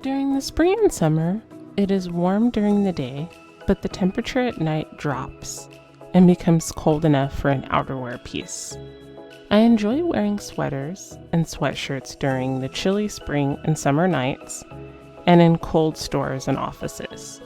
During the spring and summer, it is warm during the day, but the temperature at night drops and becomes cold enough for an outerwear piece. I enjoy wearing sweaters and sweatshirts during the chilly spring and summer nights and in cold stores and offices.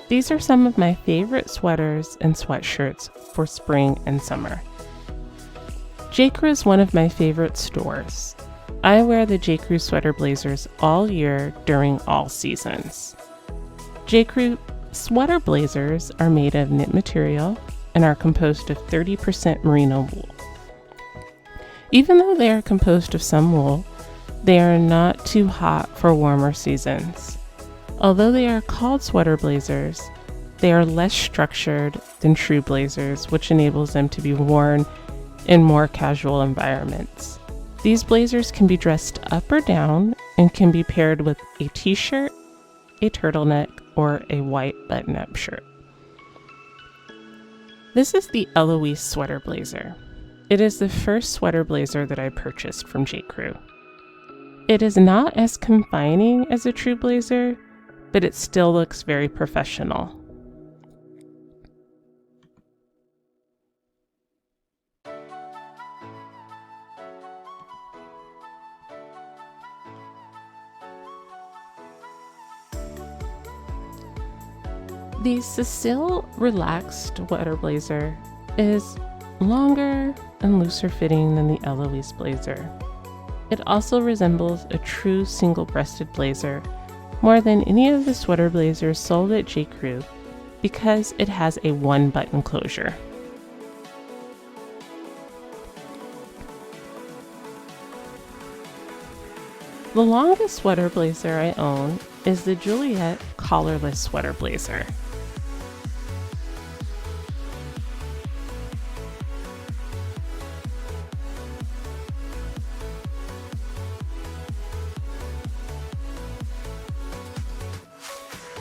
These are some of my favorite sweaters and sweatshirts for spring and summer. JCrew is one of my favorite stores. I wear the JCrew sweater blazers all year during all seasons. JCrew sweater blazers are made of knit material and are composed of 30% merino wool. Even though they are composed of some wool, they are not too hot for warmer seasons. Although they are called sweater blazers, they are less structured than true blazers, which enables them to be worn in more casual environments. These blazers can be dressed up or down and can be paired with a t-shirt, a turtleneck, or a white button-up shirt. This is the Eloise sweater blazer. It is the first sweater blazer that I purchased from JCrew. It is not as confining as a true blazer, but it still looks very professional. The Cecille relaxed sweater blazer is longer and looser fitting than the Eloise blazer. It also resembles a true single-breasted blazer more than any of the sweater blazers sold at JCrew because it has a one-button closure. The longest sweater blazer I own is the Juliette collarless sweater blazer.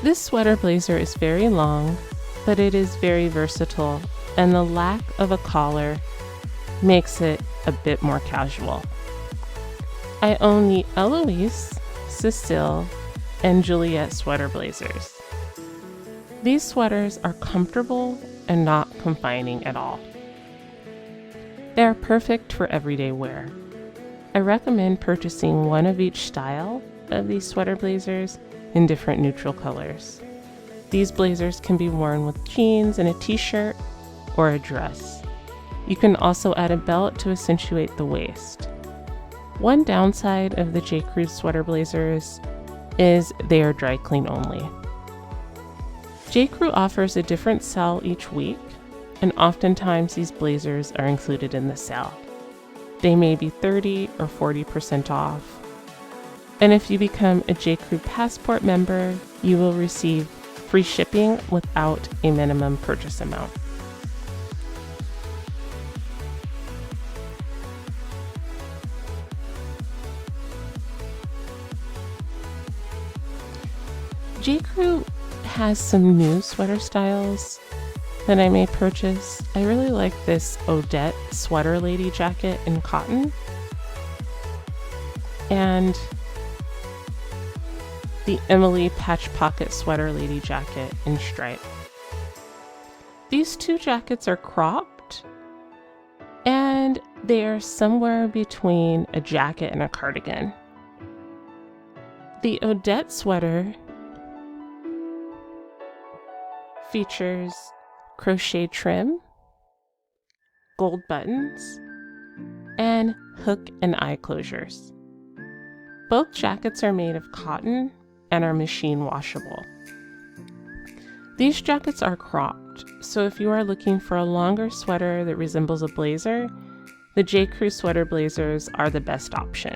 This sweater blazer is very long, but it is very versatile, and the lack of a collar makes it a bit more casual. I own the Eloise, Cecille, and Juliette sweater blazers. These sweaters are comfortable and not confining at all. They are perfect for everyday wear. I recommend purchasing one of each style of these sweater blazers in different neutral colors. These blazers can be worn with jeans and a t-shirt or a dress. You can also add a belt to accentuate the waist. One downside of the JCrew sweater blazers is they are dry clean only. JCrew offers a different sale each week, and oftentimes these blazers are included in the sale. They may be 30 or 40% off. And if you become a JCrew Passport member, you will receive free shipping without a minimum purchase amount. JCrew has some new sweater styles that I may purchase. I really like this Odette sweater lady jacket in cotton, and the Emily patch pocket sweater lady jacket in stripe. These two jackets are cropped, and they are somewhere between a jacket and a cardigan. The Odette sweater features crochet trim, gold buttons, and hook and eye closures. Both jackets are made of cotton and are machine washable. These jackets are cropped, so if you are looking for a longer sweater that resembles a blazer, the JCrew sweater blazers are the best option.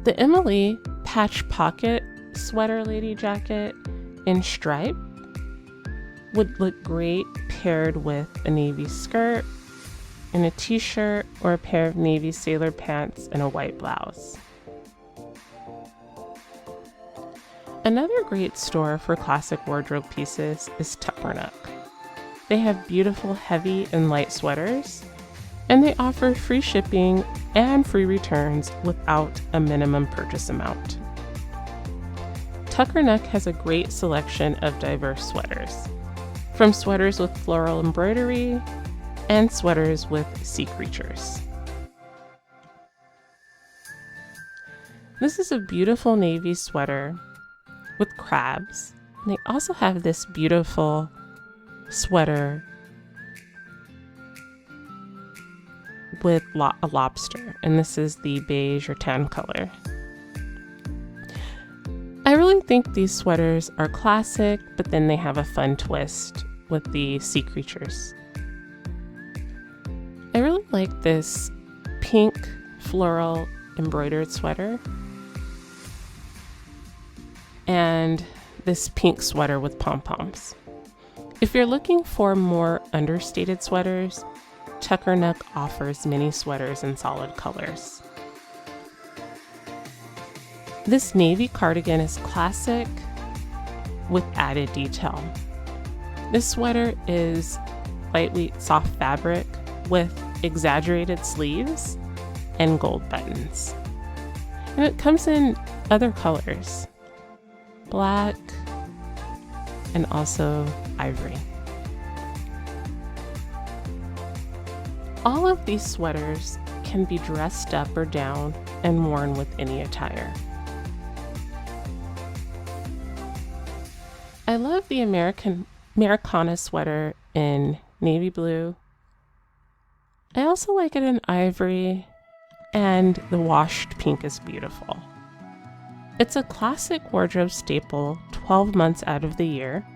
The Emily patch pocket sweater lady jacket in stripe would look great paired with a navy skirt and a t-shirt or a pair of navy sailor pants and a white blouse. Another great store for classic wardrobe pieces is Tuckernuck. They have beautiful heavy and light sweaters, and they offer free shipping and free returns without a minimum purchase amount. Tuckernuck has a great selection of diverse sweaters, from sweaters with floral embroidery and sweaters with sea creatures. This is a beautiful navy sweater with crabs. And they also have this beautiful sweater with a lobster, and this is the beige or tan color. I really think these sweaters are classic, but then they have a fun twist with the sea creatures. I really like this pink floral embroidered sweater and this pink sweater with pom-poms. If you're looking for more understated sweaters, Tuckernuck offers many sweaters in solid colors. This navy cardigan is classic with added detail. This sweater is lightweight soft fabric with exaggerated sleeves and gold buttons. And it comes in other colors, black and also ivory. All of these sweaters can be dressed up or down and worn with any attire. I love the Americana Sweater in navy blue. I also like it in ivory, and the washed pink is beautiful. It's a classic wardrobe staple 12 months out of the year,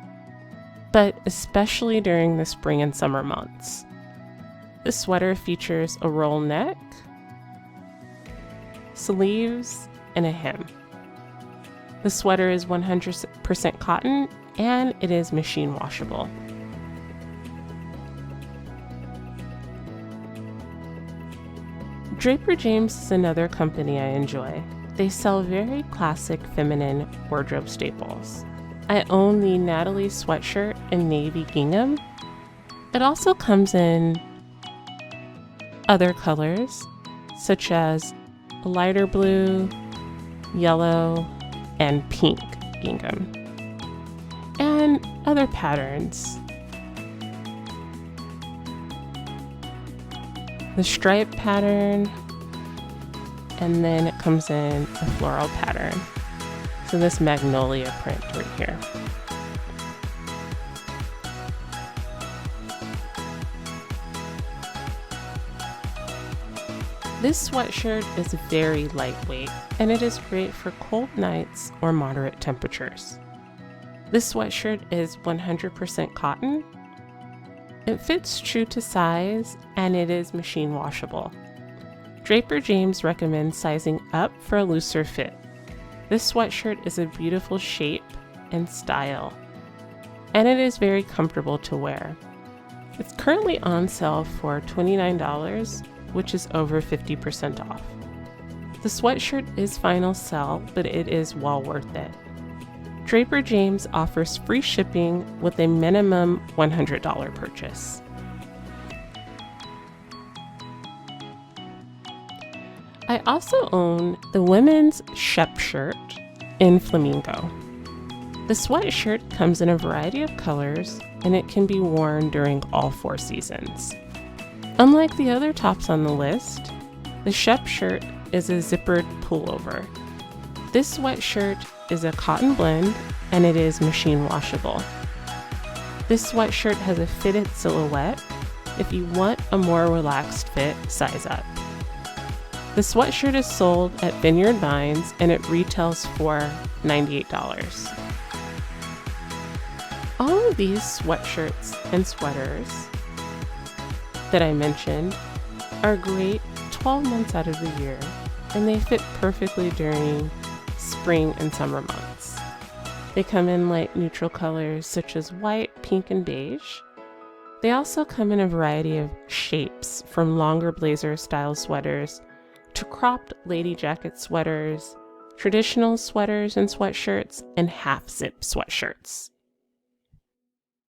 but especially during the spring and summer months. The sweater features a roll neck, sleeves, and a hem. The sweater is 100% cotton, and it is machine washable. Draper James is another company I enjoy. They sell very classic feminine wardrobe staples. I own the Natalie Sweatshirt in navy gingham. It also comes in other colors, such as lighter blue, yellow, and pink gingham, and other patterns. The stripe pattern, and then it comes in a floral pattern. So this magnolia print right here. This sweatshirt is very lightweight, and it is great for cold nights or moderate temperatures. This sweatshirt is 100% cotton. It fits true to size, and it is machine washable. Draper James recommends sizing up for a looser fit. This sweatshirt is a beautiful shape and style, and it is very comfortable to wear. It's currently on sale for $29, which is over 50% off. The sweatshirt is final sell, but it is well worth it. Draper James offers free shipping with a minimum $100 purchase. I also own the women's Shep Shirt in flamingo. The sweatshirt comes in a variety of colors, and it can be worn during all 4 seasons. Unlike the other tops on the list, the Shep Shirt is a zippered pullover. This sweatshirt is a cotton blend, and it is machine washable. This sweatshirt has a fitted silhouette. If you want a more relaxed fit, size up. The sweatshirt is sold at Vineyard Vines, and it retails for $98. All of these sweatshirts and sweaters that I mentioned are great 12 months out of the year, and they fit perfectly during spring and summer months. They come in light neutral colors such as white, pink, and beige. They also come in a variety of shapes, from longer blazer style sweaters to cropped lady jacket sweaters, traditional sweaters and sweatshirts, and half zip sweatshirts.